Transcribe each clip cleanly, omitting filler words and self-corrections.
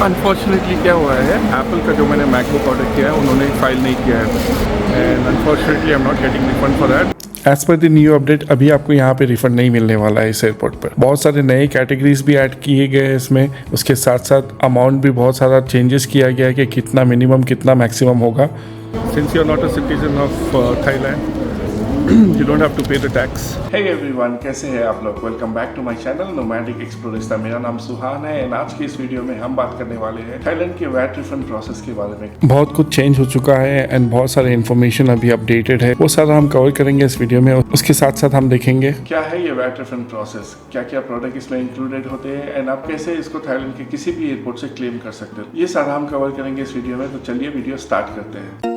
Unfortunately क्या हुआ है, एप्पल का जो मैंने मैकबुक ऑर्डर किया है उन्होंने फाइल नहीं किया है and unfortunately I am not getting refund for that. As per the new update अभी आपको यहाँ पे रिफंड नहीं मिलने वाला है इस एयरपोर्ट पर। बहुत सारे नए कैटेगरीज भी ऐड किए गए हैं इसमें, उसके साथ साथ अमाउंट भी बहुत सारा चेंजेस किया गया है कि कितना मिनिमम कितना मैक्सिमम होगा। Since you are not a citizen of Thailand you don't have to pay the tax. Hey everyone, कैसे हैं आप लोग? Welcome back to my channel Nomadic Explorista। मेरा नाम सुहान है और आज की इस वीडियो में हम बात करने वाले हैं थाईलैंड के वैट रिफंड प्रोसेस के बारे में। बहुत कुछ चेंज हो चुका है एंड बहुत सारे इन्फॉर्मेशन अभी अपडेटेड है, वो सारा हम कवर करेंगे इस वीडियो में। उसके साथ साथ हम देखेंगे क्या है ये वैट रिफंड प्रोसेस, क्या क्या प्रोडक्ट इसमें इंक्लूडेड होते हैं एंड आप कैसे इसको थाईलैंड के किसी भी एयरपोर्ट से क्लेम कर सकते हो। ये सारा हम कवर करेंगे इस वीडियो में, तो चलिए वीडियो स्टार्ट करते हैं।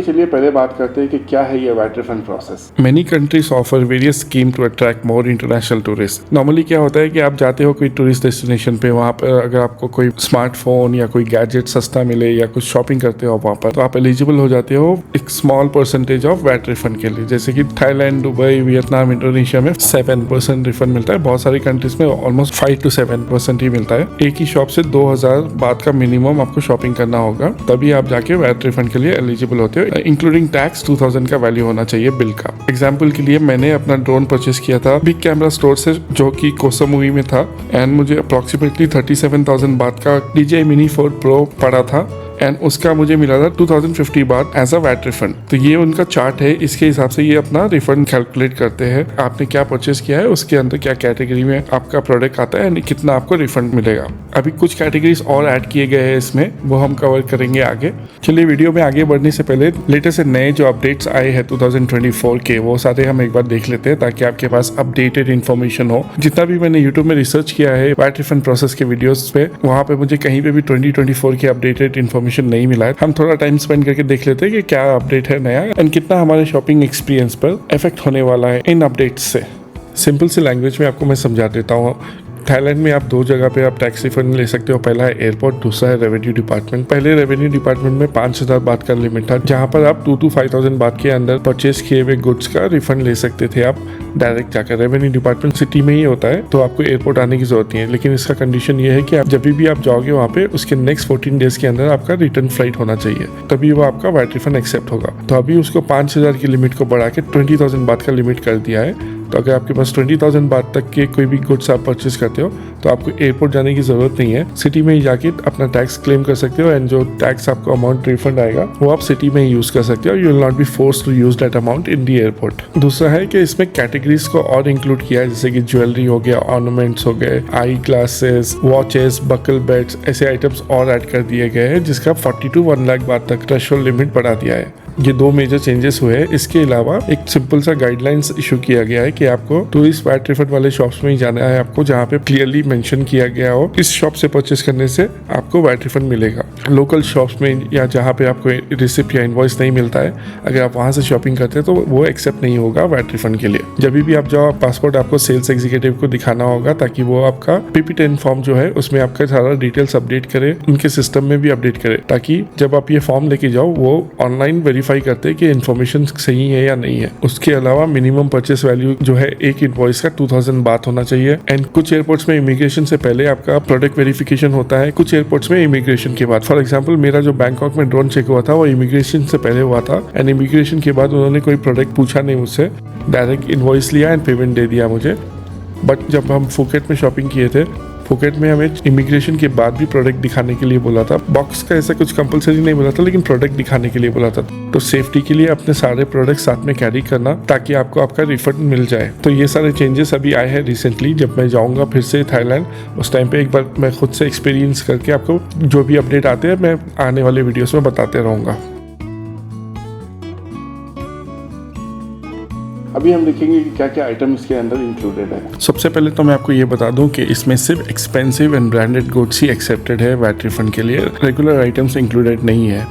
चलिए पहले बात करते हैं कि क्या है ये VAT refund process. Many countries offer various scheme to attract more international tourist. Normally क्या होता है कि आप जाते हो कोई टूरिस्ट डेस्टिनेशन पे, वहाँ पर अगर आपको कोई स्मार्टफोन या कोई गैजेट सस्ता मिले या कुछ शॉपिंग करते हो वहाँ पर, तो आप एलिजिबल हो जाते हो एक small percentage of VAT refund के लिए। जैसे कि थाईलैंड, दुबई, वियतनाम, इंडोनेशिया में 7% रिफंड मिलता है। बहुत सारी कंट्रीज में ऑलमोस्ट 5 to 7% ही मिलता है। एक ही शॉप से 2000 बात का मिनिमम आपको शॉपिंग करना होगा, तभी आप जाके वैट रिफंड के लिए एलिजिबल होते हो। इंक्लूडिंग टैक्स 2000 का वैल्यू होना चाहिए बिल का। एग्जाम्पल के लिए मैंने अपना ड्रोन परचेस किया था बिग कैमरा स्टोर से, जो कि कोसामुई में था एंड मुझे अप्रोक्सीमेटली 37,000 बात का DJI Mini 4 Pro पड़ा था एंड उसका मुझे मिला था 2050 बात एज अ वैट रिफंड। तो ये उनका चार्ट है, इसके हिसाब से ये अपना रिफंड कैलकुलेट करते हैं। आपने क्या परचेस किया है, उसके अंदर क्या कैटेगरी में आपका प्रोडक्ट आता है एंड कितना आपको रिफंड मिलेगा। अभी कुछ कैटेगरीज और ऐड किए गए हैं इसमें, वो हम कवर करेंगे आगे। चलिए वीडियो में आगे बढ़ने से पहले लेटेस्ट नए जो अपडेट्स आए हैं 2024 के, वो सारे हम एक बार देख लेते हैं ताकि आपके पास अपडेटेड इन्फॉर्मेशन हो। जितना भी मैंने यूट्यूब में रिसर्च किया है वैट रिफंड प्रोसेस के वीडियोस पे, वहाँ पे मुझे कहीं पे भी 2024 की अपडेटेड इन्फॉर्मेशन नहीं मिला है। हम थोड़ा टाइम स्पेंड करके देख लेते हैं कि क्या अपडेट है नया एंड कितना हमारे शॉपिंग एक्सपीरियंस पर इफेक्ट होने वाला है इन अपडेट्स से। सिंपल सी लैंग्वेज में आपको मैं समझा देता हूँ। थाईलैंड में आप दो जगह पे आप टैक्स रिफंड ले सकते हो। पहला है एयरपोर्ट, दूसरा है रेवेन्यू डिपार्टमेंट। पहले रेवेन्यू डिपार्टमेंट में 5000 बात का लिमिट था, जहाँ पर आप 2 to 5000 बात के अंदर परचेज किए हुए गुड्स का रिफंड ले सकते थे आप डायरेक्ट जाकर। रेवेन्यू डिपार्टमेंट सिटी में ही होता है, तो आपको एयरपोर्ट आने की जरूरत नहीं है। लेकिन इसका कंडीशन ये है कि आप जब भी आप जाओगे वहाँ पे, उसके नेक्स्ट 14 डेज के अंदर आपका रिटर्न फ्लाइट होना चाहिए, तभी वो आपका वैट रिफंड एक्सेप्ट होगा। तो अभी उसको 5000 की लिमिट को बढ़ा के 20,000 बात का लिमिट कर दिया है। तो अगर आपके पास 20,000 बात तक के कोई भी गुड्स आप परचेज करते हो, तो आपको एयरपोर्ट जाने की जरूरत नहीं है। सिटी में ही जाके अपना टैक्स क्लेम कर सकते हो एंड जो टैक्स आपको अमाउंट रिफंड आएगा वो आप सिटी में ही यूज कर सकते हो। You will not be forced to use that amount in the airport. दूसरा है कि इसमें कैटेगरीज को और इंक्लूड किया है, जैसे कि ज्वेलरी हो गया, ऑर्नामेंट्स हो गए, eye glasses, watches, buckle beads, ऐसे आइटम्स और ऐड कर दिए गए हैं, जिसका 40 to 1 लाख बात तक थ्रेशोल्ड लिमिट बढ़ा दिया है। ये दो मेजर चेंजेस हुए हैं। इसके अलावा एक सिंपल सा गाइडलाइंस इशू किया गया है कि आपको टूरिस्ट वैट रिफंड वाले शॉप्स में ही जाना है आपको, जहाँ पे क्लियरली मेंशन किया गया हो इस शॉप से परचेस करने से आपको वैट रिफंड मिलेगा। लोकल शॉप्स में या जहाँ पे आपको रिसिप्ट या इनवॉइस नहीं मिलता है, अगर आप वहाँ से शॉपिंग करते हैं तो वो एक्सेप्ट नहीं होगा वैट रिफंड के लिए। जब भी आप जाओ, पासपोर्ट आपको सेल्स एग्जीक्यूटिव को दिखाना होगा ताकि वो आपका PPT फॉर्म जो है उसमें आपका सारा डिटेल्स अपडेट करे, उनके सिस्टम में भी अपडेट करे, ताकि जब आप ये फॉर्म लेके जाओ वो ऑनलाइन वेरीफाई करते हैं कि इन्फॉर्मेशन सही है या नहीं है। उसके अलावा मिनिमम परचेस वैल्यू जो है एक इनवॉइस का 2000 बात होना चाहिए एंड कुछ एयरपोर्ट्स में इमिग्रेशन से पहले आपका प्रोडक्ट वेरिफिकेशन होता है, कुछ एयरपोर्ट्स में इमिग्रेशन के बाद। फॉर एग्जांपल मेरा जो बैंकॉक में ड्रोन चेक हुआ था वो इमिग्रेशन से पहले हुआ था एंड इमिग्रेशन के बाद उन्होंने कोई प्रोडक्ट पूछा नहीं मुझसे, डायरेक्ट इनवॉइस लिया एंड पेमेंट दे दिया मुझे। बट जब हम फुकेट में शॉपिंग किए थे, फुकेट में हमें इमिग्रेशन के बाद भी प्रोडक्ट दिखाने के लिए बोला था। बॉक्स का ऐसा कुछ कंपलसरी नहीं बोला था, लेकिन प्रोडक्ट दिखाने के लिए बोला था। तो सेफ्टी के लिए अपने सारे प्रोडक्ट साथ में कैरी करना ताकि आपको आपका रिफंड मिल जाए। तो ये सारे चेंजेस अभी आए हैं रिसेंटली। जब मैं जाऊंगा फिर से थाईलैंड, उस टाइम पे एक बार मैं खुद से एक्सपीरियंस करके आपको जो भी अपडेट आते हैं मैं आने वाले वीडियोस में बताते रहूंगा। अभी हम देखेंगे कि क्या क्या आइटम इसके अंदर इंक्लूडेड है। सबसे पहले तो मैं आपको ये बता दूं कि इसमें सिर्फ expensive and branded goods he accepted है वैट रिफंड के लिए, रेगुलर आइटम्स इंक्लूडेड नहीं है।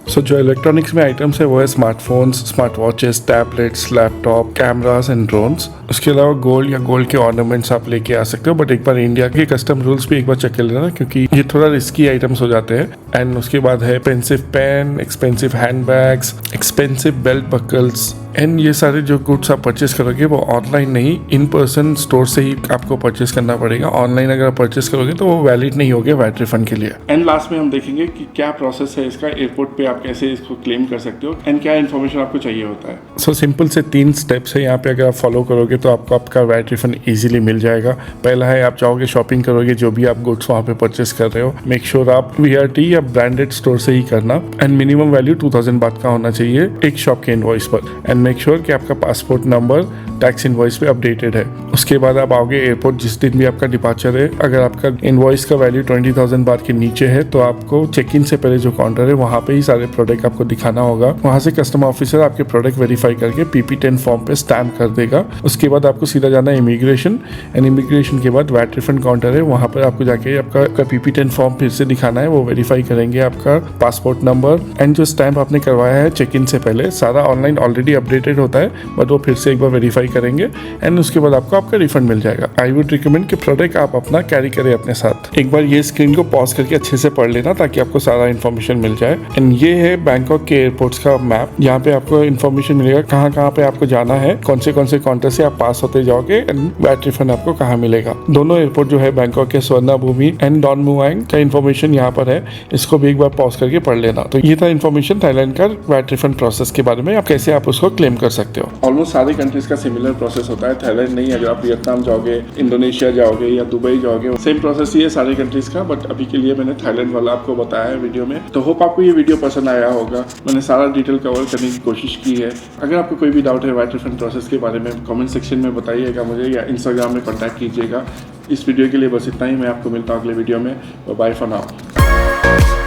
सो जो इलेक्ट्रॉनिक्स में आइटम्स है वो है smartphones, smart watches, tablets, laptop, cameras and drones. उसके अलावा गोल्ड या गोल्ड के ऑर्नामेंट्स आप लेके आ सकते हो, बट एक बार इंडिया के कस्टम रूल्स भी एक बार चेक कर लेना, क्योंकि ये थोड़ा रिस्की आइटम्स हो जाते हैं। एंड उसके बाद है expensive pen, expensive hand bags, expensive belt buckles. And ये सारे जो गुड्स आप परचेस करोगे वो ऑनलाइन नहीं, इन पर्सन स्टोर से ही आपको परचेस करना पड़ेगा। ऑनलाइन अगर आप परचेस करोगे तो वो वैलिड नहीं होगे वैट रिफंड के लिए। एंड लास्ट में हम देखेंगे कि क्या प्रोसेस है इसका, एयरपोर्ट पे आप कैसे इसको क्लेम कर सकते हो एंड क्या इन्फॉर्मेशन आपको चाहिए होता है। सो सिंपल से 3 स्टेप्स है यहाँ पे, अगर आप फॉलो करोगे तो आपको आपका वैट रिफंड इजीली मिल जाएगा। पहला है, आप जाओगे शॉपिंग करोगे, जो भी आप गुड्स वहाँ पे परचेस कर रहे हो, मेक श्योर आप VRT या ब्रांडेड स्टोर से ही करना। एंड मिनिमम वैल्यू 2000 बात का होना चाहिए एक शॉप के इनवॉइस पर। एंड मेक श्योर कि आपका पासपोर्ट नंबर टैक्स इनवॉइस पे अपडेटेड है। उसके बाद आप आओगे एयरपोर्ट, जिस दिन भी आपका डिपार्चर है, अगर आपका इनवॉइस का वैल्यू 20,000 बात के नीचे है तो आपको चेक इन से पहले जो काउंटर है वहाँ पे ही सारे प्रोडक्ट आपको दिखाना होगा। वहाँ से कस्टम ऑफिसर आपके प्रोडक्ट वेरीफाई करके PP10 फॉर्म पे स्टैम्प कर देगा। उसके बाद आपको सीधा जाना है इमिग्रेशन। एंड इमिग्रेशन के बाद वैट रिफंड काउंटर है, वहाँ पर आपको जाके आपका PP10 फॉर्म फिर से दिखाना है। वो वेरीफाई करेंगे आपका पासपोर्ट नंबर एंड जो स्टैम्प आपने करवाया है चेक इन से पहले। सारा ऑनलाइन ऑलरेडी अपडेटेड होता है, बट वो फिर से एक बार वेरीफाई करेंगे एंड उसके बाद आपको आपका रिफंड मिल जाएगा। आई वुड रिकमेंड कि प्रोडक्ट आप अपना कैरी करें अपने साथ। एक बार ये स्क्रीन को पॉज करके अच्छे से पढ़ लेना ताकि आपको सारा इन्फॉर्मेशन मिल जाए। एंड ये है बैंकॉक के एयरपोर्ट्स का मैप। यहाँ पे आपको इन्फॉर्मेशन मिलेगा कहाँ कहाँ पे आपको जाना है, कौन से काउंटर से आप पास होते जाओगे एंड वैट रिफंड आपको कहाँ मिलेगा। दोनों एयरपोर्ट जो है बैंकॉक के स्वर्णा भूमि एंड डॉन मुआंग का इन्फॉर्मेशन यहाँ पर है, इसको भी एक बार पॉज करके पढ़ लेना। तो ये था इन्फॉर्मेशन थाईलैंड का वैट रिफंड प्रोसेस के बारे में, आप कैसे आप उसको क्लेम कर सकते हो। ऑलमोस्ट सारी कंट्रीज का सिमिलर प्रोसेस होता है, थाईलैंड नहीं। अगर आप वियतनाम जाओगे, इंडोनेशिया जाओगे या दुबई जाओगे, सेम प्रोसेस ही है सारी कंट्रीज का, बट अभी के लिए मैंने थाईलैंड वाला आपको बताया है वीडियो में। तो होप आपको ये वीडियो पसंद आया होगा, मैंने सारा डिटेल कवर करने की कोशिश की है। अगर आपको कोई भी डाउट है वैट रिफंड प्रोसेस के बारे में, कमेंट सेक्शन में बताइएगा मुझे या इंस्टाग्राम में कॉन्टैक्ट कीजिएगा। इस वीडियो के लिए बस इतना ही, मैं आपको मिलता हूँ अगले वीडियो में। Bye for now.